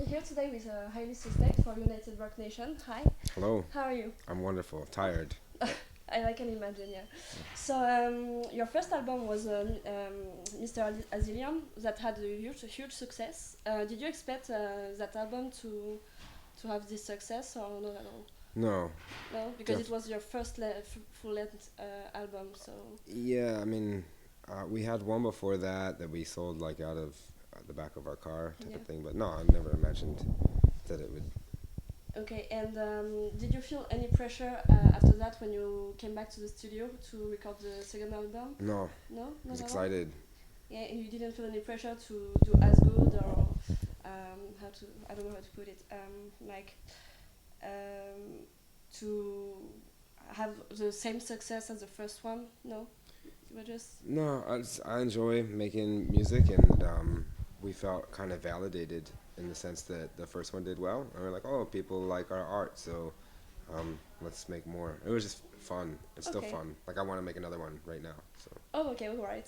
here today with Hailey Suspect for United Rock Nation. Hi, Hello, how are you? I'm wonderful. Tired. I can imagine, yeah. So, your first album was Mr. Asylum that had a huge success. Did you expect that album to have this success or not at all? No, No, because it def- was your first full length album, so. yeah, I mean, we had one before that we sold like out of the back of our car type Yeah. of thing, but no, I never imagined that it would. Okay, and did you feel any pressure after that when you came back to the studio to record the second album? No, No, I was not at all. excited. Yeah, and you didn't feel any pressure to do as good or how to I don't know how to put it like um, to have the same success as the first one. No, you were just No, I enjoy making music, and we felt kind of validated in the sense that the first one did well, and we're like, oh, people like our art, so let's make more. It was just fun. It's still okay. fun. Like I want to make another one right now. So. Oh, okay, all right.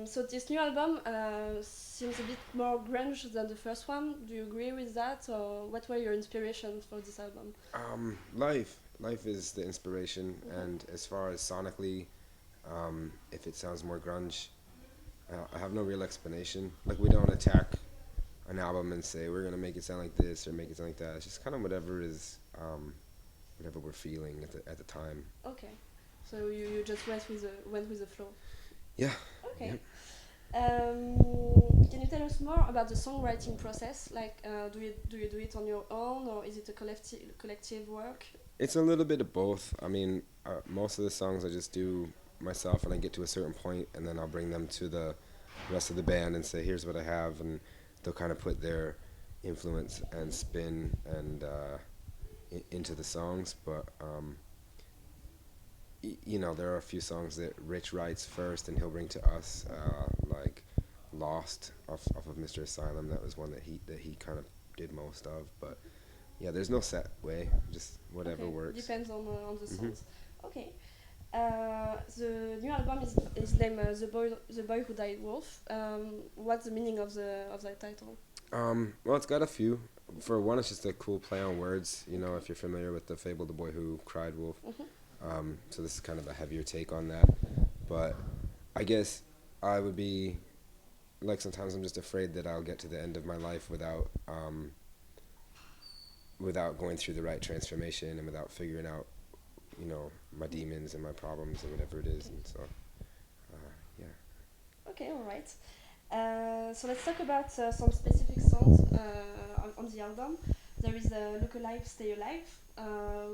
So this new album seems a bit more grunge than the first one. Do you agree with that, or what were your inspirations for this album? Life is the inspiration, Mhm. and as far as sonically, if it sounds more grunge, I have no real explanation. Like we don't attack an album and say we're gonna make it sound like this or make it sound like that. It's just kind of whatever is, whatever we're feeling at the time. Okay, so you just went with the flow. Yeah. Okay. Yep. Can you tell us more about the songwriting process? Like, do you do it on your own, or is it a collective work? It's a little bit of both. I mean, most of the songs I just do myself, and I get to a certain point, and then I'll bring them to the rest of the band and say, "Here's what I have," and they'll kind of put their influence and spin and into the songs. But there are a few songs that Rich writes first, and he'll bring to us, like "Lost" off of Mr. Asylum. That was one that he kind of did most of. But yeah, there's no set way, just whatever Okay, works. depends on the Hmm. songs. Okay. The new album is named The Boy Who Died Wolf. What's the meaning of the title? Well, it's got a few. For one, it's just a cool play on words. If you're familiar with the fable "The Boy Who Cried Wolf," Hmm. so this is kind of a heavier take on that. But I guess I would be like sometimes I'm just afraid that I'll get to the end of my life without going through the right transformation and without figuring out my demons and my problems and whatever it is. Okay. And so yeah. Okay, all right. So let's talk about some specific songs on the album. There is Look Alive, Stay Alive,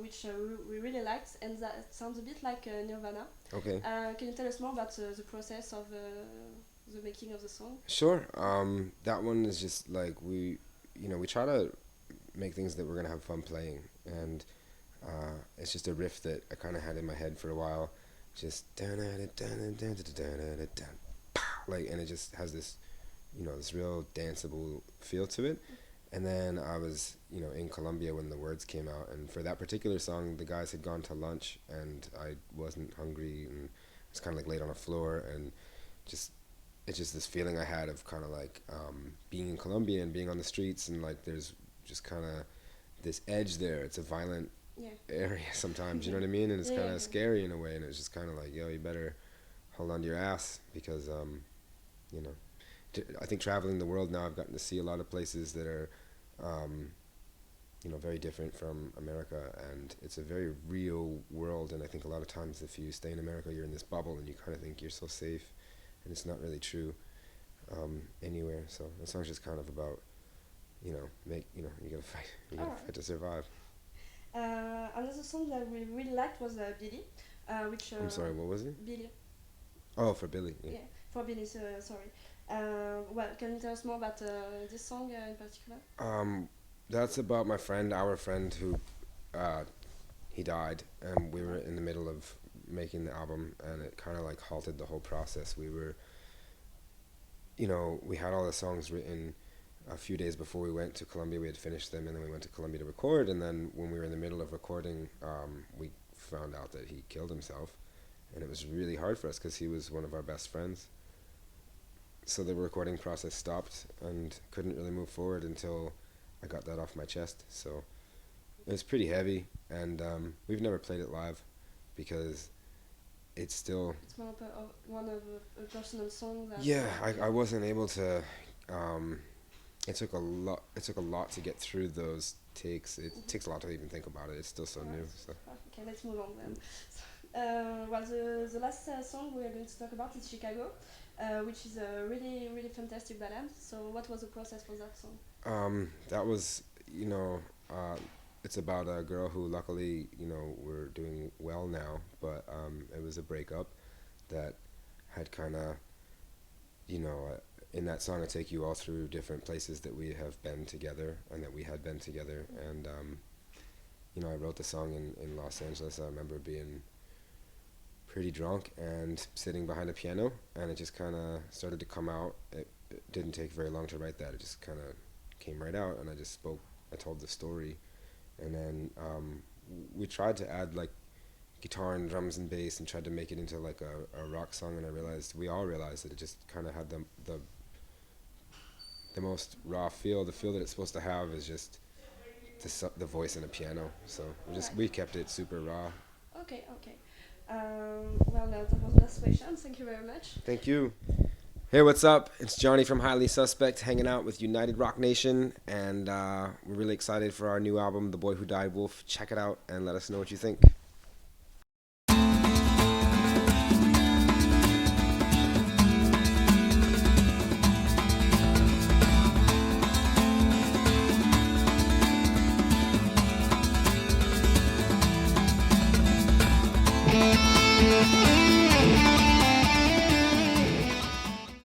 which we really liked, and that sounds a bit like Nirvana. Okay. Can you tell us more about the process of the making of the song? Sure. That one is just like we try to make things that we're gonna have fun playing, and it's just a riff that I kind of had in my head for a while, just dun dun dun dun dun dun, like, and it just has this real danceable feel to it. And then I was in Colombia when the words came out, and for that particular song, the guys had gone to lunch, and I wasn't hungry, and I was kind of like laid on the floor, and just it's just this feeling I had of kind of like being in Colombia and being on the streets, and like there's just kind of this edge there. It's a violent Yeah. area sometimes, you know what I mean? And it's Yeah, kind yeah, of scary in a way, and it's just kind of like, yo, you better hold on to your ass because, you know, I think traveling the world now, I've gotten to see a lot of places that are, um, very different from America, and it's a very real world. And I think a lot of times, if you stay in America, you're in this bubble, and you kind of think you're so safe, and it's not really true anywhere. So the song's just kind of about, you gotta fight, you all gotta right. fight to survive. Another song that we really liked was Billy, which I'm sorry, what was it? Billy, Oh, for Billy. Yeah. yeah, for Billy. Sorry. Well, can you tell us more about this song in particular? Um, that's about my friend, our friend who, uh, he died, and we were in the middle of making the album, and it kind of like halted the whole process. We had all the songs written a few days before we went to Colombia. We had finished them, and then we went to Colombia to record. And then when we were in the middle of recording, we found out that he killed himself, and it was really hard for us because he was one of our best friends. So the recording process stopped and couldn't really move forward until I got that off my chest. So it was pretty heavy, and we've never played it live because it's still. It's one of a personal song that. Yeah, I wasn't able to. It took a lot. It took a lot to get through those takes. It takes a lot to even think about it. It's still so new. So. Okay, let's move on then. Well, the last song we are going to talk about is Chicago, which is a really fantastic ballad. So, what was the process for that song? That was, it's about a girl who luckily, we're doing well now, but it was a breakup that had kind of, in that song I take you all through different places that we have been together and that we had been together. And, I wrote the song in Los Angeles. I remember being pretty drunk and sitting behind a piano, and it just kind of started to come out. It didn't take very long to write that. It just kind of came right out, and I told the story. And then we tried to add like guitar and drums and bass and tried to make it into like a rock song, and we all realized that it just kind of had the most raw feel. The feel that it's supposed to have is just the voice and a piano. So we kept it super raw. Okay. Well, that was the last question. Thank you very much. Thank you. Hey, what's up? It's Johnny from Highly Suspect, hanging out with United Rock Nation, and we're really excited for our new album, The Boy Who Died Wolf. Check it out and let us know what you think.